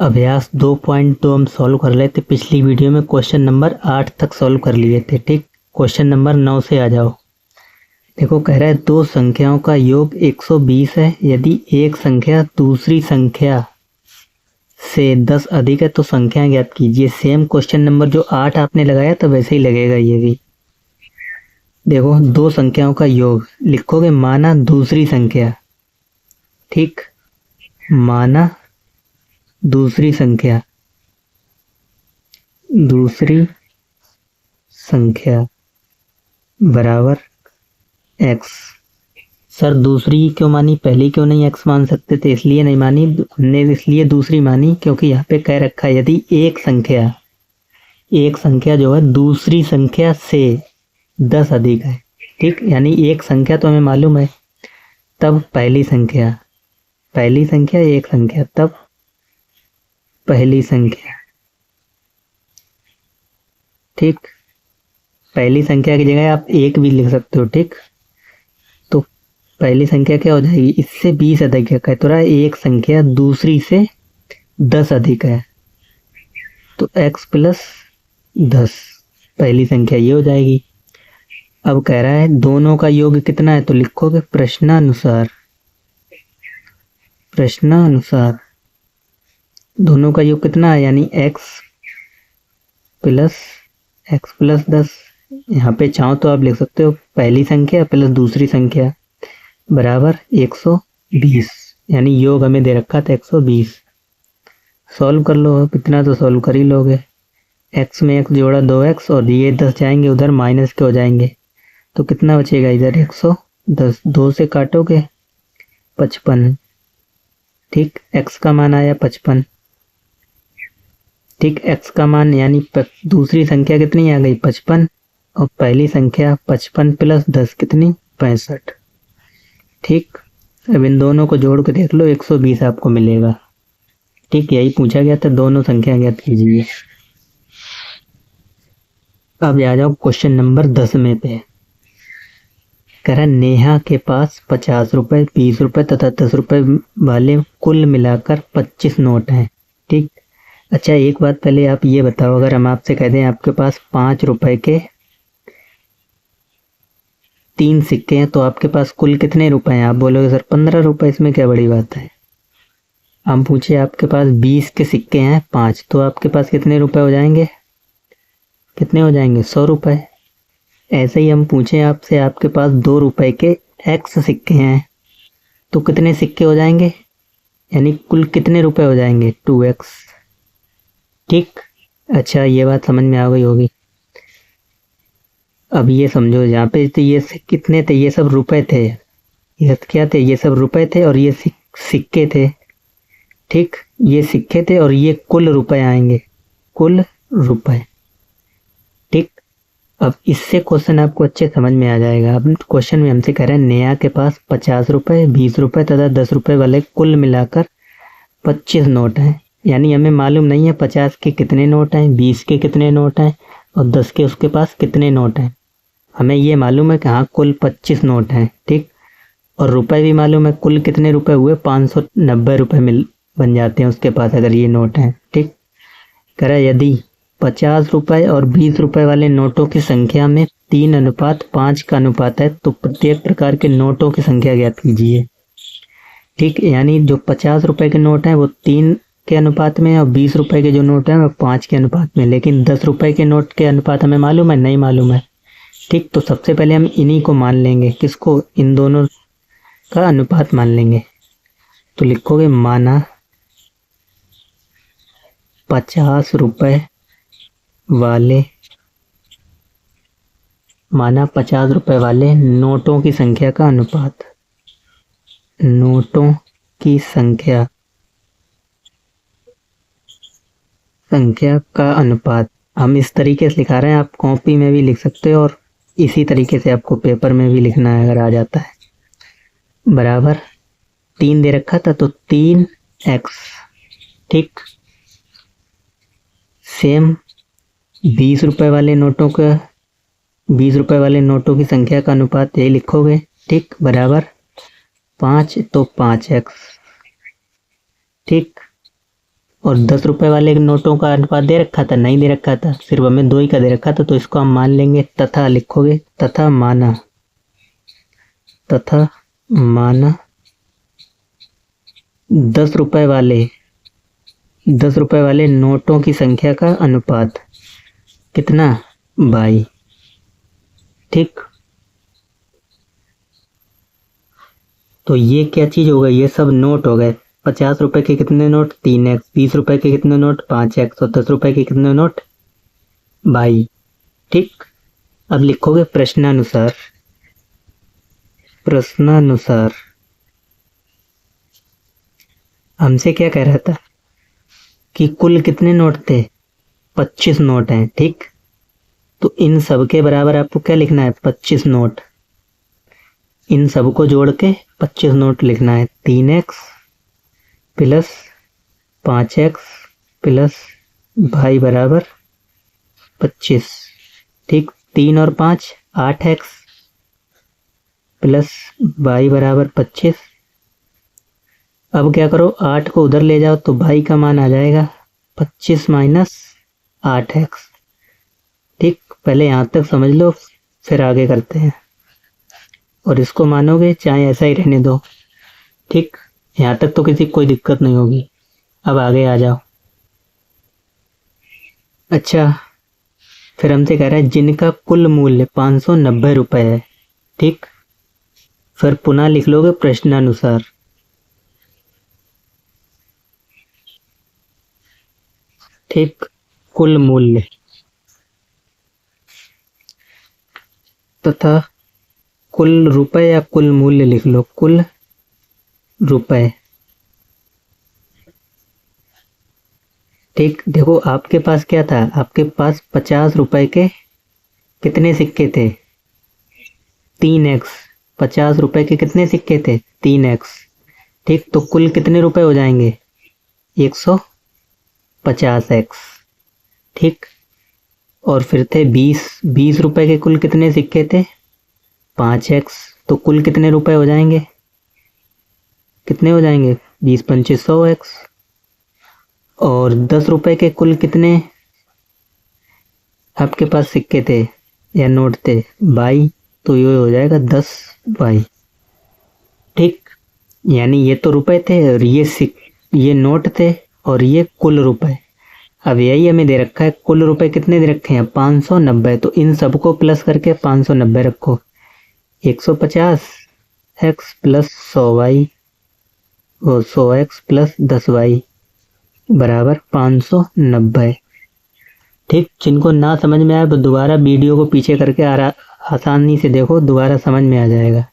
अभ्यास 2.2 हम सॉल्व कर रहे थे। पिछली वीडियो में क्वेश्चन नंबर 8 तक सॉल्व कर लिए थे। ठीक, क्वेश्चन नंबर 9 से आ जाओ। देखो, कह रहा है दो संख्याओं का योग 120 है। यदि एक संख्या दूसरी संख्या से 10 अधिक है तो संख्या ज्ञात कीजिए। सेम क्वेश्चन नंबर जो 8 आपने लगाया था वैसे ही लगेगा ये भी। देखो, दो संख्याओं का योग लिखोगे, माना दूसरी संख्या। ठीक, माना दूसरी संख्या बराबर x। सर, दूसरी क्यों मानी, पहली क्यों नहीं x मान सकते थे? इसलिए नहीं मानी हमने, इसलिए दूसरी मानी क्योंकि यहाँ पे कह रखा है यदि एक संख्या जो है दूसरी संख्या से 10 अधिक है। ठीक, यानी एक संख्या तो हमें मालूम है, तब पहली संख्या एक संख्या, तब पहली संख्या। ठीक, पहली संख्या की जगह आप एक भी लिख सकते हो। ठीक, तो पहली संख्या क्या हो जाएगी, इससे 20 अधिक है। कह तो रहा है एक संख्या दूसरी से 10 अधिक है तो x प्लस 10 पहली संख्या ये हो जाएगी। अब कह रहा है दोनों का योग कितना है, तो लिखोगे प्रश्नानुसार दोनों का योग कितना है, यानी x प्लस 10। यहाँ पे चाहो तो आप लिख सकते हो पहली संख्या प्लस दूसरी संख्या बराबर 120, यानी योग हमें दे रखा था 120। सॉल्व कर लो, कितना तो सॉल्व कर ही लोगे। x में x जोड़ा 2x और ये 10 जाएंगे उधर, माइनस के हो जाएंगे तो कितना बचेगा इधर 110। 2 से काटोगे 55। ठीक, x का मान आया 55। ठीक, x का मान यानी दूसरी संख्या कितनी आ गई 55 और पहली संख्या 55 प्लस 10 कितनी 65। ठीक, अब इन दोनों को जोड़ के देख लो 120 आपको मिलेगा। ठीक, यही पूछा गया था, दोनों संख्या ज्ञात कीजिए। अब आ जाओ क्वेश्चन नंबर 10 में पे। कह रहा नेहा के पास 50 रुपए, 20 रुपए तथा 10 रुपए वाले कुल मिलाकर 25 नोट हैं। ठीक, अच्छा एक बात पहले आप ये बताओ, अगर हम आपसे कह दें आपके पास 5 रुपए के 3 सिक्के हैं तो आपके पास कुल कितने रुपए हैं? आप बोलोगे सर 15 रुपए, इसमें क्या बड़ी बात है। हम पूछे आपके पास 20 के सिक्के हैं 5, तो आपके पास कितने रुपए हो जाएंगे? 100 रुपए। ऐसे ही हम पूछे आपसे आपके पास 2 रुपए के x सिक्के हैं तो कितने सिक्के हो जाएंगे, यानी कुल कितने रुपए हो जाएंगे 2x। ठीक, अच्छा ये बात समझ में आ गई होगी। अब ये समझो, यहाँ पे तो ये कितने थे, ये सब रुपए थे। ये क्या थे, ये सब रुपए थे और ये सिक्के थे। ठीक, ये सिक्के थे और ये कुल रुपए आएंगे, कुल रुपए। ठीक, अब इससे क्वेश्चन आपको अच्छे समझ में आ जाएगा। अब क्वेश्चन में हमसे कह रहे हैं नेहा के पास 50 रुपए, 20 रुपए तथा 10 रुपए वाले कुल मिलाकर 25 नोट हैं। यानी हमें मालूम नहीं है 50 के कितने नोट हैं, 20 के कितने नोट हैं और 10 के उसके पास कितने नोट हैं। हमें ये मालूम है कि हाँ कुल 25 नोट हैं। ठीक, और रुपए भी मालूम है, कुल कितने रुपए हुए 590 रुपए बन जाते हैं उसके पास अगर ये नोट हैं। ठीक, कह रहा है यदि 50 रुपए और 20 रुपए वाले नोटों की संख्या में 3:5 का अनुपात है तो प्रत्येक प्रकार के नोटों की संख्या ज्ञात कीजिए। ठीक, यानी जो 50 रुपए के नोट हैं वो 3 के अनुपात में और 20 रुपए के जो नोट हैं वो 5 के अनुपात में, लेकिन 10 रुपए के नोट के अनुपात हमें मालूम है नहीं मालूम है। ठीक, तो सबसे पहले हम इन्हीं को मान लेंगे, किसको, इन दोनों का अनुपात मान लेंगे। तो लिखोगे माना 50 रुपए वाले नोटों की संख्या का अनुपात, नोटों की संख्या का अनुपात हम इस तरीके से लिखा रहे हैं। आप कॉपी में भी लिख सकते हो और इसी तरीके से आपको पेपर में भी लिखना है अगर आ जाता है। बराबर 3 दे रखा था तो 3x। ठीक, सेम 20 रुपए वाले नोटों की संख्या का अनुपात यही लिखोगे। ठीक, बराबर 5 तो 5x। ठीक, और 10 रुपए वाले नोटों का अनुपात दे रखा था? नहीं दे रखा था, सिर्फ हमें 2 ही का दे रखा था, तो इसको हम मान लेंगे। तथा लिखोगे, तथा माना 10 रुपए वाले नोटों की संख्या का अनुपात कितना? 22। ठीक, तो ये क्या चीज हो गई? ये सब नोट हो गए। 50 रुपए के कितने नोट? 3x। 20 रुपए के कितने नोट? 5x। और 10 रुपए के कितने नोट? 22। ठीक, अब लिखोगे प्रश्नानुसार हमसे क्या कह रहा था कि कुल कितने नोट थे? 25 नोट हैं। ठीक, तो इन सब के बराबर आपको क्या लिखना है? 25 नोट। इन सब को जोड़ के 25 नोट लिखना है। 3x प्लस 5x प्लस भाई बराबर 25। ठीक, 3 और 5 8x प्लस भाई बराबर 25। अब क्या करो, 8 को उधर ले जाओ तो भाई का मान आ जाएगा 25 माइनस 8x। ठीक, पहले यहाँ तक समझ लो, फिर आगे करते हैं। और इसको मानोगे चाहे ऐसा ही रहने दो। ठीक, यहाँ तक तो किसी कोई दिक्कत नहीं होगी। अब आगे आ जाओ। अच्छा, फिर हमसे कह रहा है जिनका कुल मूल्य 590 रुपए है। ठीक, फिर पुनः लिख लोगे प्रश्नानुसार। ठीक, कुल मूल्य तथा कुल रुपए या कुल मूल्य लिख लो, कुल रुपए। ठीक, देखो आपके पास क्या था? आपके पास 50 रुपए के कितने सिक्के थे? 3x। 50 रुपए के कितने सिक्के थे? 3x। ठीक, तो कुल कितने रुपए हो जाएंगे? 150x। ठीक, और फिर थे 20 रुपए के कुल कितने सिक्के थे? 5x। तो कुल कितने रुपए हो जाएंगे? कितने हो जाएंगे? 20 25 100x। और 10 रुपए के कुल कितने आपके पास सिक्के थे या नोट थे? 22। तो ये हो जाएगा 10 22। ठीक, यानी ये तो रुपए थे और ये नोट थे और ये कुल रुपए। अब यही हमें दे रखा है, कुल रुपए कितने दे रखे हैं? 590। तो इन सबको प्लस करके 590 रखो। 150x प्लस 100y और 100x प्लस 10y बराबर 590। ठीक, जिनको ना समझ में आए तो दोबारा वीडियो को पीछे करके आसानी से देखो, दोबारा समझ में आ जाएगा।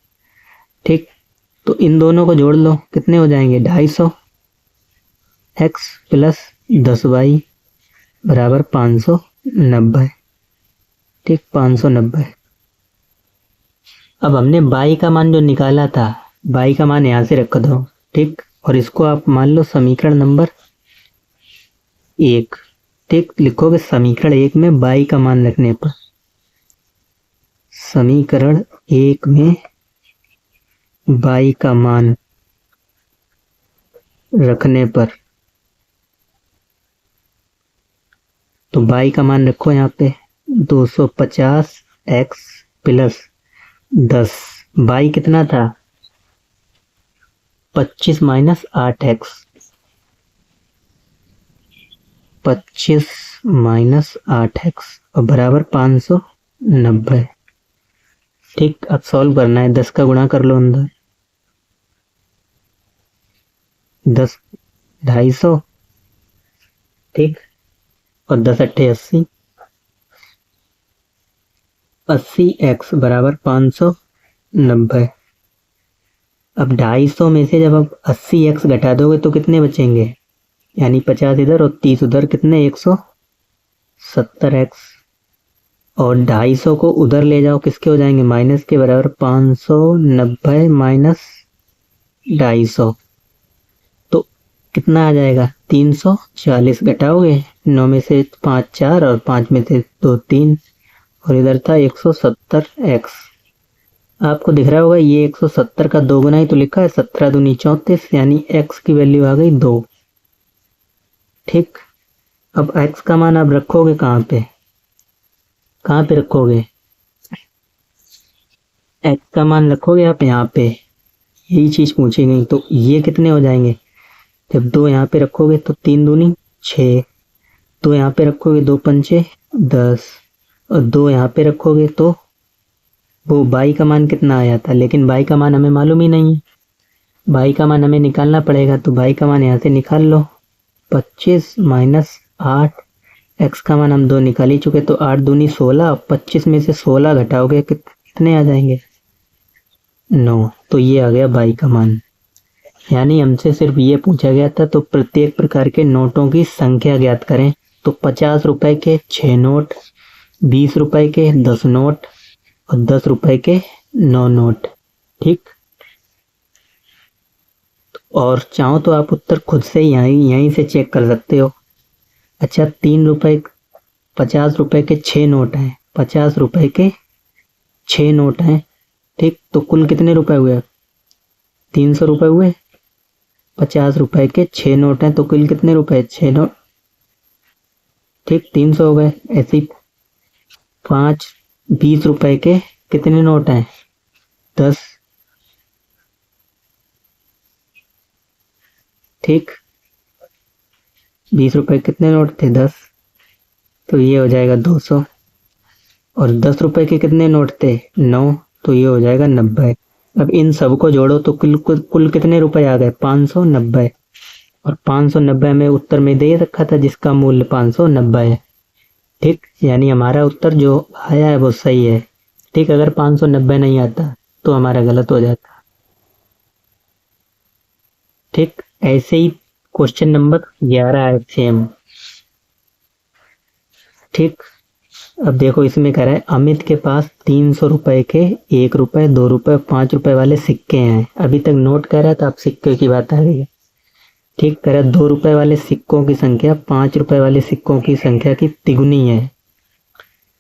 ठीक, तो इन दोनों को जोड़ लो, कितने हो जाएंगे? 250x प्लस 10y बराबर 590। ठीक, 590। अब हमने बाई का मान जो निकाला था, बाई का मान यहां से रख दो। ठीक, और इसको आप मान लो समीकरण नंबर 1। ठीक, लिखोगे समीकरण 1 में बाई का मान रखने पर, समीकरण 1 में बाई का मान रखने पर, तो बाई का मान रखो यहाँ पे 250x प्लस 10। बाई कितना था? 25 माइनस 8x। 25 माइनस 8x और बराबर 590। ठीक, अब सॉल्व करना है। 10 का गुणा कर लो अंदर, 10 250। ठीक, और 10 अट्ठे 80। 80x बराबर 590। अब 250 में से जब आप 80x घटा दोगे तो कितने बचेंगे? यानी 50 इधर और 30 उधर, कितने? 170x। और 250 को उधर ले जाओ, किसके हो जाएंगे? माइनस के बराबर। 590 माइनस 250 तो कितना आ जाएगा? 340। घटाओगे, 9 में से 5 4 और 5 में से 2 3, और इधर था 170x। आपको दिख रहा होगा ये 170 का 2 गुना ही तो लिखा है। 17 दूनी 34, यानी x की वैल्यू आ गई 2। ठीक, अब x का मान आप रखोगे कहाँ पे रखोगे? x का मान रखोगे आप यहाँ पे, यही चीज पूछी गई। तो ये कितने हो जाएंगे? जब 2 यहाँ पे रखोगे तो 3 दूनी 6, 2 यहाँ पे रखोगे 2 पंचे 10, और 2 यहाँ पे रखोगे तो वो बाई का मान कितना आया था, लेकिन बाई का मान हमें मालूम ही नहीं है। बाई का मान हमें निकालना पड़ेगा, तो बाई का मान यहाँ से निकाल लो। 25 माइनस 8, एक्स का मान हम 2 निकाल ही चुके, तो 8 दूनी 16, 25 में से 16 घटाओगे कितने आ जाएंगे? 9। तो ये आ गया बाई का मान। यानी हमसे सिर्फ ये पूछा गया था, तो प्रत्येक प्रकार के नोटों की संख्या ज्ञात करें। तो 50 रुपए के 6 नोट, 20 रुपए के 10 नोट और 10 रुपए के 9 नोट। ठीक, और चाहो तो आप उत्तर खुद से यहीं से चेक कर सकते हो। अच्छा, 3 रुपए 50 रुपए के 6 नोट हैं, 50 रुपए के 6 नोट हैं। ठीक, तो कुल कितने रुपए हुए? 300 रुपए हुए। 50 रुपए के 6 नोट हैं, तो कुल कितने रुपए? 6 नोट। ठीक, 300 हो गए। ऐसे 5 20 रुपए के कितने नोट हैं? 10। ठीक, 20 रुपए कितने नोट थे? 10। तो ये हो जाएगा 200। और 10 रुपए के कितने नोट थे? 9। तो ये हो जाएगा 90। अब इन सबको जोड़ो तो कुल कितने रुपए आ गए? 590। और 590 हमें उत्तर में दे रखा था, जिसका मूल्य 590 है। ठीक, यानी हमारा उत्तर जो आया है वो सही है। ठीक, अगर 590 नहीं आता तो हमारा गलत हो जाता। ठीक, ऐसे ही क्वेश्चन नंबर 11 है सेम। ठीक, अब देखो इसमें कह रहा है अमित के पास 300 रुपए के 1 रुपए 2 रुपए 5 रुपए वाले सिक्के हैं। अभी तक नोट कह रहा था, अब सिक्के की बात आ गई है। ठीक, कह रहा है 2 रुपए वाले सिक्कों की संख्या 5 रुपए वाले सिक्कों की संख्या की तिगुनी है।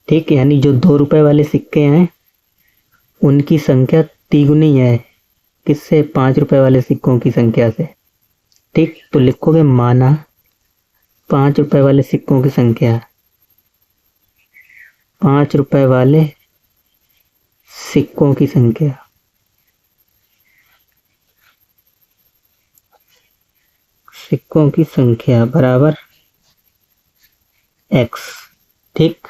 ठीक, यानी जो 2 रुपए वाले सिक्के हैं उनकी संख्या तिगुनी है किससे? 5 रुपए वाले सिक्कों की संख्या से। ठीक, तो लिखोगे माना 5 रुपए वाले सिक्कों की संख्या, 5 रुपए वाले सिक्कों की संख्या, सिक्कों की संख्या बराबर x। ठीक,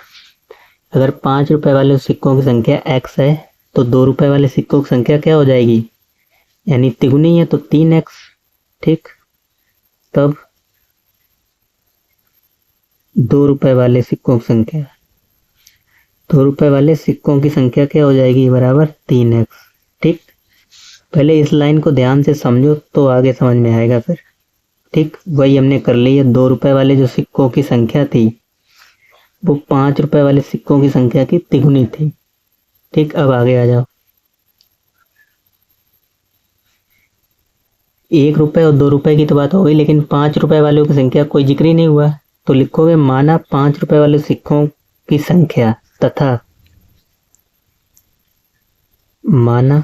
अगर 5 रुपए वाले सिक्कों की संख्या x है तो 2 रुपए वाले सिक्कों की संख्या क्या हो जाएगी? यानी तिगुनी है, तो 3x। ठीक, तब 2 रुपए वाले सिक्कों की संख्या, 2 रुपए वाले सिक्कों की संख्या क्या हो जाएगी? बराबर 3x। ठीक, पहले इस लाइन को ध्यान से समझो तो आगे समझ में आएगा फिर। ठीक, वही हमने कर ली है। 2 रुपए वाले जो सिक्कों की संख्या थी वो 5 रुपए वाले सिक्कों की संख्या की तिगुनी थी। ठीक, अब आगे आ जाओ। 1 रुपए और 2 रुपए की तो बात हो गई, लेकिन 5 रुपए वालों की संख्या कोई जिक्र ही नहीं हुआ। तो लिखोगे माना 5 रुपए वाले सिक्कों की संख्या तथा माना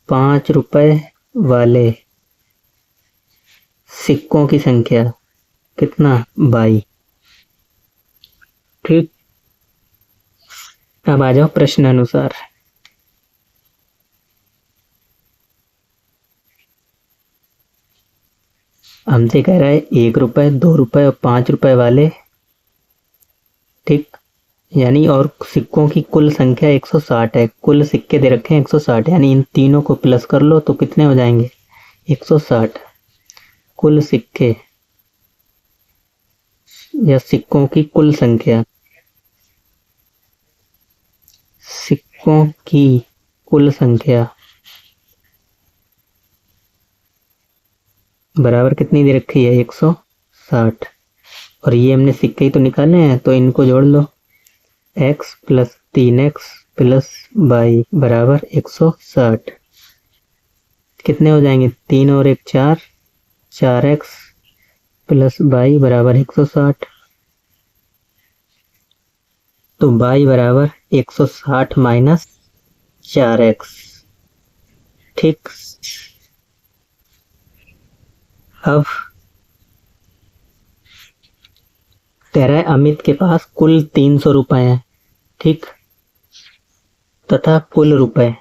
5 रुपए वाले सिक्कों की संख्या कितना? 22। ठीक, अब आ जाओ प्रश्न अनुसार। हमसे कह रहा है 1 रुपए 2 रुपए और 5 रुपए वाले, ठीक, यानी और सिक्कों की कुल संख्या 160 है। कुल सिक्के दे रखे हैं 160, यानी इन तीनों को प्लस कर लो तो कितने हो जाएंगे? 160। कुल सिक्के या सिक्कों की कुल संख्या, सिक्कों की कुल संख्या बराबर कितनी दे रखी है? 160। और ये हमने सिक्के ही तो निकाले हैं, तो इनको जोड़ लो। x प्लस 3x प्लस 22 बराबर 160। कितने हो जाएंगे? 3 और 1 4, 4x प्लस 22 बराबर 160। तो 22 बराबर 160 माइनस 4x। ठीक, अब कह रहा है अमित के पास कुल 300 रुपए हैं, ठीक, तथा कुल रुपए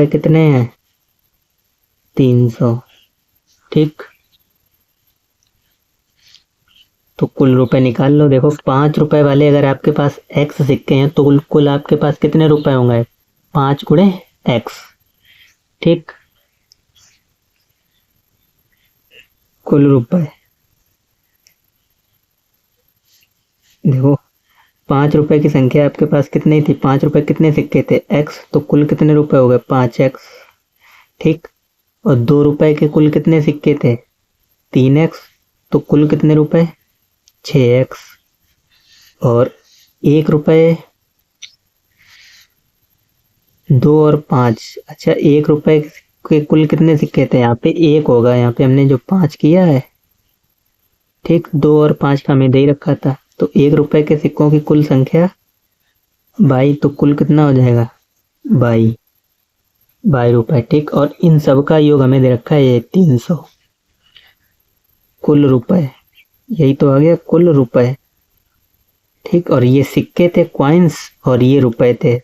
कितने हैं? 300, ठीक। तो कुल रुपए निकाल लो। देखो 5 रुपए वाले अगर आपके पास x सिक्के हैं तो कुल आपके पास कितने रुपए होंगे? 5 गुणे x, ठीक। कुल रुपए, देखो 5 रुपए की संख्या आपके पास कितनी थी? 5 रुपए कितने सिक्के थे? x, तो कुल कितने रुपए हो गए? 5x, ठीक। और 2 रुपए के कुल कितने सिक्के थे? 3x, तो कुल कितने रुपए? 6x। और 1 रुपए, 2 और 5, अच्छा 1 रुपए के कुल कितने सिक्के थे? यहाँ पे 1 होगा, यहाँ पे हमने जो 5 किया है, ठीक। 2 और 5 का हमें दे ही रखा था, तो 1 रुपए के सिक्कों की कुल संख्या 22, तो कुल कितना हो जाएगा? 22 रुपए, ठीक। और इन सब का योग हमें दे रखा है ये 300। कुल रुपए, यही तो आ गया कुल रुपए, ठीक। और ये सिक्के थे कॉइन्स और ये रुपए थे,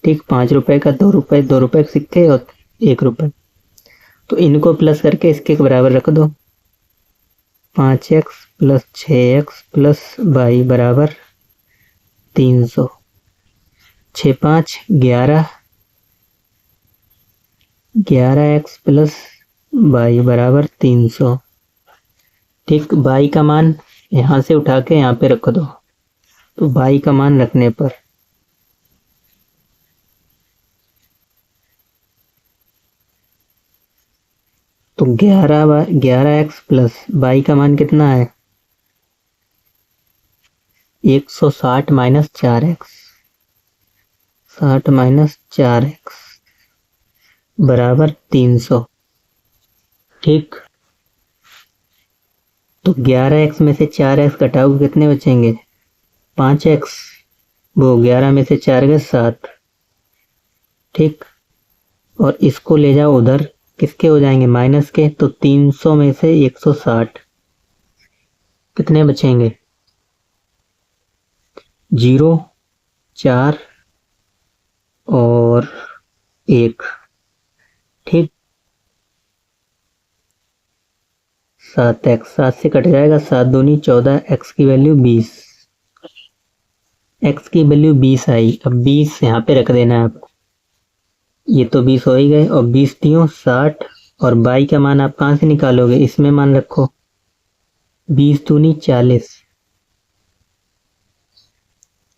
ठीक। 5 रुपए का 2 रुपए, 2 रुपए के सिक्के और 1 रुपए, तो इनको प्लस करके इसके बराबर रख दो। 5x प्लस 6x प्लस 22 बराबर 300। 6 5 11, 11x प्लस 22 बराबर 300, ठीक। 22 का मान यहाँ से उठा के यहाँ पे रख दो, तो 22 का मान रखने पर तो 11x प्लस 22 का मान कितना है? 160 माइनस 4x, 60 माइनस 4x बराबर 300, ठीक। तो 11x में से 4x घटाओगे कितने बचेंगे? 5x। वो 11 में से 4 गए 7, ठीक। और इसको ले जाओ उधर, किसके हो जाएंगे? माइनस के, तो 300 में से 160 कितने बचेंगे? 0, 4 और 1, ठीक। 7x, 7 से कट जाएगा, 7 दूनी 14, x की वैल्यू 20, x की वैल्यू 20 आई। अब 20 यहाँ पे रख देना है आपको, ये तो 20 हो ही गए, और 20 दियो 60, और 22 का मान आप कहाँ से निकालोगे? इसमें मान रखो, 20 दूनी 40,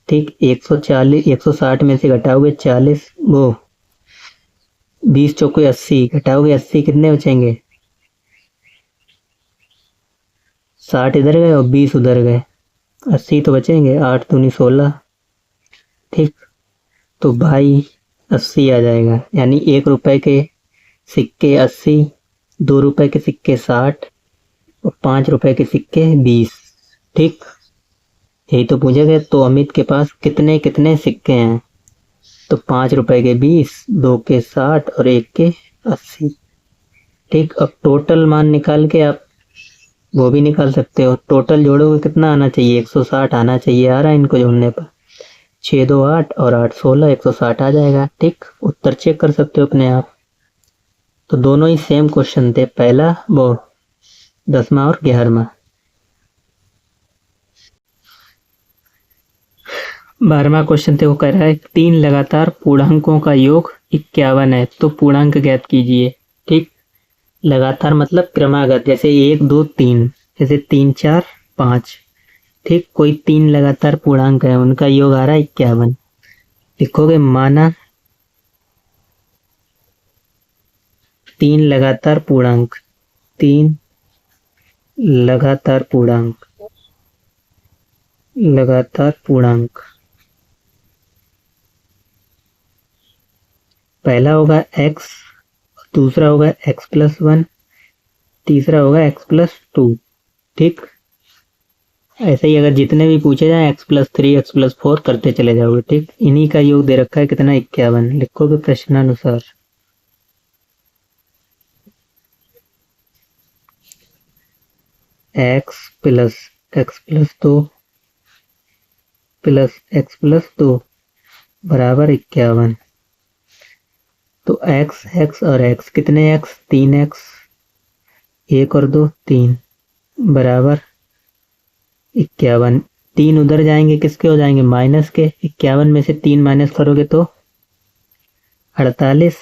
ठीक। 140, 160 में से घटाओगे 40, वो 20 चौके 80, घटाओगे 80 कितने बचेंगे? 60 इधर गए और 20 उधर गए, 80 तो बचेंगे। 8 दूनी 16, ठीक। तो भाई 80 आ जाएगा, यानी 1 रुपए के सिक्के 80, 2 रुपए के सिक्के 60 और 5 रुपए के सिक्के 20, ठीक। यही तो पूछा गया। तो अमित के पास कितने कितने सिक्के हैं? तो 5 रुपए के 20, 2 के 60 और 1 के 80, ठीक। अब टोटल मान निकाल के आप वो भी निकाल सकते हो। टोटल जोड़ोगे कितना आना चाहिए? 160 आना चाहिए, आ रहा है इनको जोड़ने पर। 6 2 8 और 8 16, 160 आ जाएगा, ठीक। उत्तर चेक कर सकते हो अपने आप। तो दोनों ही सेम क्वेश्चन थे, पहला वो 10वां और 11वां। 12वां क्वेश्चन थे, वो कह रहा है 3 लगातार पूर्णांकों का योग 51 है, तो पूर्णांक ज्ञात कीजिए, ठीक। लगातार मतलब क्रमागत, जैसे 1 2 3, जैसे 3 4 5, ठीक। कोई 3 लगातार पूर्णांक है, उनका योग आ रहा है 51। लिखोगे माना 3 लगातार पूर्णांक, 3 लगातार पूर्णांक, लगातार पूर्णांक। पहला होगा x, दूसरा होगा x प्लस 1, तीसरा होगा x प्लस 2, ठीक। ऐसे ही अगर जितने भी पूछे जाए x प्लस 3, x प्लस 4 करते चले जाओगे, ठीक। इन्हीं का योग दे रखा है कितना? 51। लिखोगे प्रश्नानुसार। x+x+2 प्लस x+2 बराबर 51। तो x और x कितने x, 3x, 1 और 2 3 बराबर 51। 3 उधर जाएंगे, किसके हो जाएंगे, माइनस के। 51 में से 3 माइनस करोगे तो 48।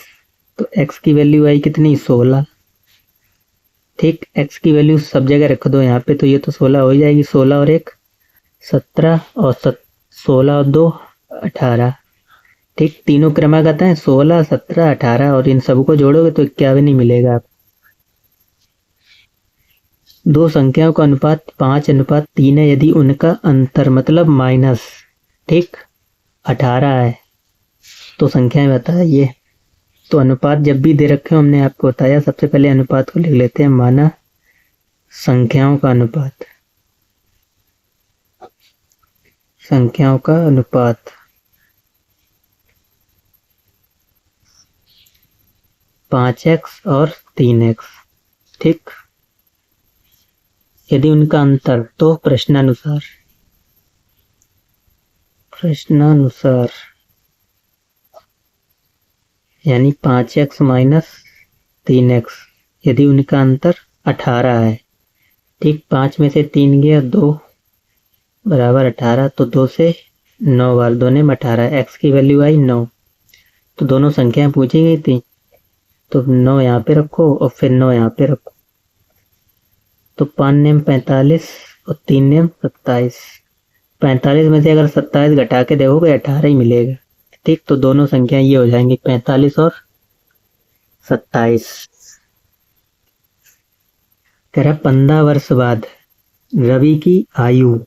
तो x की वैल्यू आई कितनी, 16। ठीक, x की वैल्यू सब जगह रख दो यहाँ पे, तो ये तो 16 हो ही जाएगी। 16 और 1 17 और 16 और 2 18। ठीक, तीनों क्रमागत हैं, 16 17 18, और इन सबको जोड़ोगे तो 51 ही मिलेगा आप। दो संख्याओं का अनुपात 5:3 है यदि उनका अंतर मतलब माइनस, ठीक, 18 है तो संख्याएं बताइए। तो अनुपात जब भी दे रखे हो, हमने आपको बताया, सबसे पहले अनुपात को लिख लेते हैं, माना संख्याओं का अनुपात, संख्याओं का अनुपात 5x और 3x। ठीक, यदि उनका अंतर तो प्रश्नानुसार यानी 5x माइनस 3x, यदि उनका अंतर 18 है। ठीक, 5 में से 3 गया, 2 बराबर 18। तो 2 से 9 बार, 2 ने 18, x की वैल्यू आई 9। तो दोनों संख्याएं पूछी गई थी, तो 9 यहाँ पे रखो और फिर 9 यहाँ पे रखो। तो 5 नेम 45 और 3 नेम 27। 45 में से अगर 27 घटा के देखोगे 18 ही मिलेगा। ठीक, तो दोनों संख्या ये हो जाएंगी 45 और 27। कह रहा 15 वर्ष बाद रवि की आयु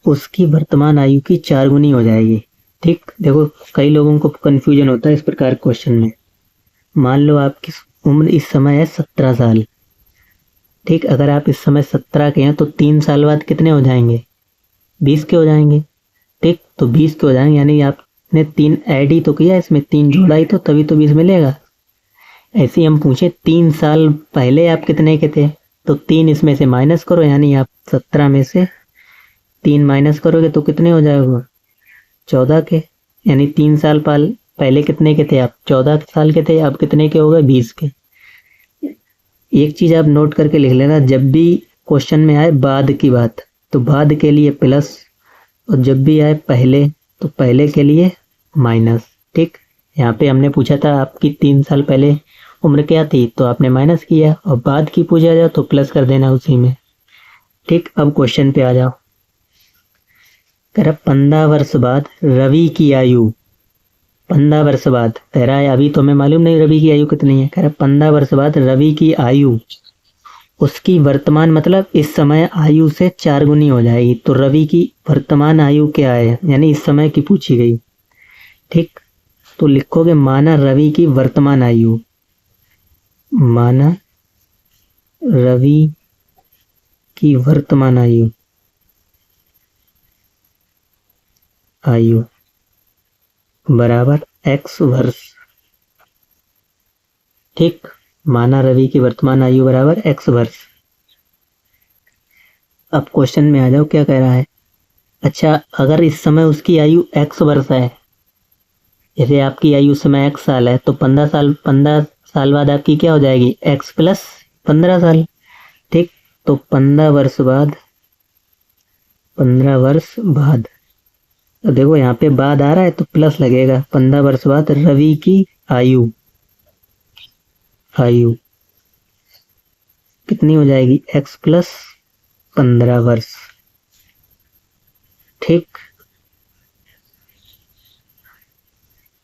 उसकी वर्तमान आयु की 4 गुनी हो जाएगी। ठीक, देखो कई लोगों को कंफ्यूजन होता है इस प्रकार क्वेश्चन में। मान लो आपकी उम्र इस समय है 17 साल। ठीक, अगर आप इस समय 17 के हैं तो 3 साल बाद कितने हो जाएंगे, 20 के हो जाएंगे। ठीक, तो 20 के हो जाएंगे, यानी आपने 3 ऐड ही तो किया, इसमें 3 जोड़ा ही तो, तभी तो 20 मिलेगा। ऐसे ही हम पूछे 3 साल पहले आप कितने के थे, तो 3 इसमें से माइनस करो, यानी आप 17 में से 3 माइनस करोगे तो कितने हो जाएगा, 14 के। यानी 3 साल पहले कितने के थे आप, 14 साल के थे, अब कितने के हो गए, 20 के। एक चीज आप नोट करके लिख लेना, जब भी क्वेश्चन में आए बाद की बात तो बाद के लिए प्लस, और जब भी आए पहले तो पहले के लिए माइनस। ठीक, यहाँ पे हमने पूछा था आपकी 3 साल पहले उम्र क्या थी, तो आपने माइनस किया, और बाद की पूछा जाए तो प्लस कर देना उसी में। ठीक, अब क्वेश्चन पे आ जाओ। कह रहा 15 वर्ष बाद रवि की आयु, 15 वर्ष बाद कह रहा है, अभी तो हमें मालूम नहीं रवि की आयु कितनी है। कह रहा 15 वर्ष बाद रवि की आयु उसकी वर्तमान मतलब इस समय आयु से 4 गुनी हो जाएगी। तो रवि की वर्तमान आयु क्या है, यानी इस समय की पूछी गई। ठीक, तो लिखोगे माना रवि की वर्तमान आयु, माना रवि की वर्तमान आयु बराबर x वर्ष। ठीक, माना रवि की वर्तमान आयु बराबर x वर्ष। अब क्वेश्चन में आ जाओ, क्या कह रहा है। अच्छा, अगर इस समय उसकी आयु x वर्ष है, जैसे आपकी आयु उस समय x साल है, तो 15 साल बाद आपकी क्या हो जाएगी, x प्लस 15 साल। ठीक, तो 15 वर्ष बाद, तो देखो यहाँ पे बाद आ रहा है तो प्लस लगेगा। 15 वर्ष बाद रवि की आयु कितनी हो जाएगी, x प्लस 15 वर्ष। ठीक,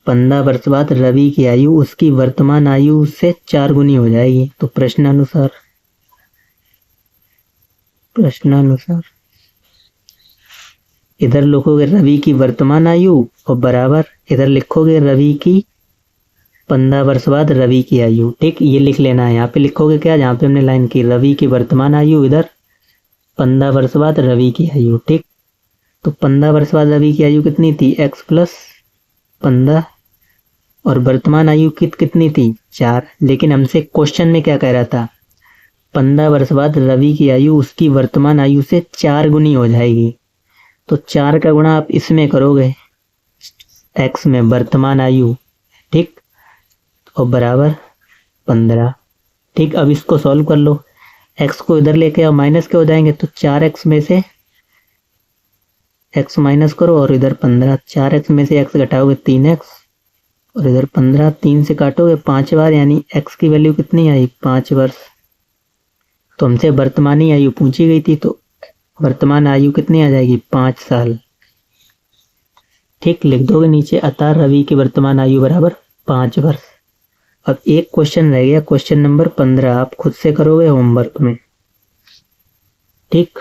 15 वर्ष बाद रवि की आयु उसकी वर्तमान आयु से 4 गुनी हो जाएगी। तो प्रश्नानुसार इधर लिखोगे रवि की वर्तमान आयु और बराबर इधर लिखोगे रवि की 15 वर्ष बाद रवि की आयु। ठीक, ये लिख लेना है। यहाँ पे लिखोगे क्या, जहाँ पे हमने लाइन की रवि की वर्तमान आयु, इधर 15 वर्ष बाद रवि की आयु। ठीक, तो 15 वर्ष बाद रवि की आयु कितनी थी, x प्लस 15, और वर्तमान आयु कितनी थी, 4। लेकिन हमसे क्वेश्चन में क्या कह रहा था, 15 वर्ष बाद रवि की आयु उसकी वर्तमान आयु से 4 गुनी हो जाएगी। तो 4 का गुणा आप इसमें करोगे, x में वर्तमान आयु, ठीक, और बराबर 15। ठीक, अब इसको सॉल्व कर लो, x को इधर लेके आओ, माइनस के हो जाएंगे, तो 4x में से x माइनस करो और इधर 15, 4x में से x घटाओगे 3x और इधर 15, 3 से काटोगे 5 बार, यानी x की वैल्यू कितनी आई, 5 वर्ष। तो हमसे वर्तमानी आयु पूछी गई थी, तो वर्तमान आयु कितनी आ जाएगी, 5 साल। ठीक, लिख दोगे नीचे, अतः रवि की वर्तमान आयु बराबर 5 वर्ष। अब एक क्वेश्चन रह गया, क्वेश्चन नंबर 15, आप खुद से करोगे होमवर्क में। ठीक।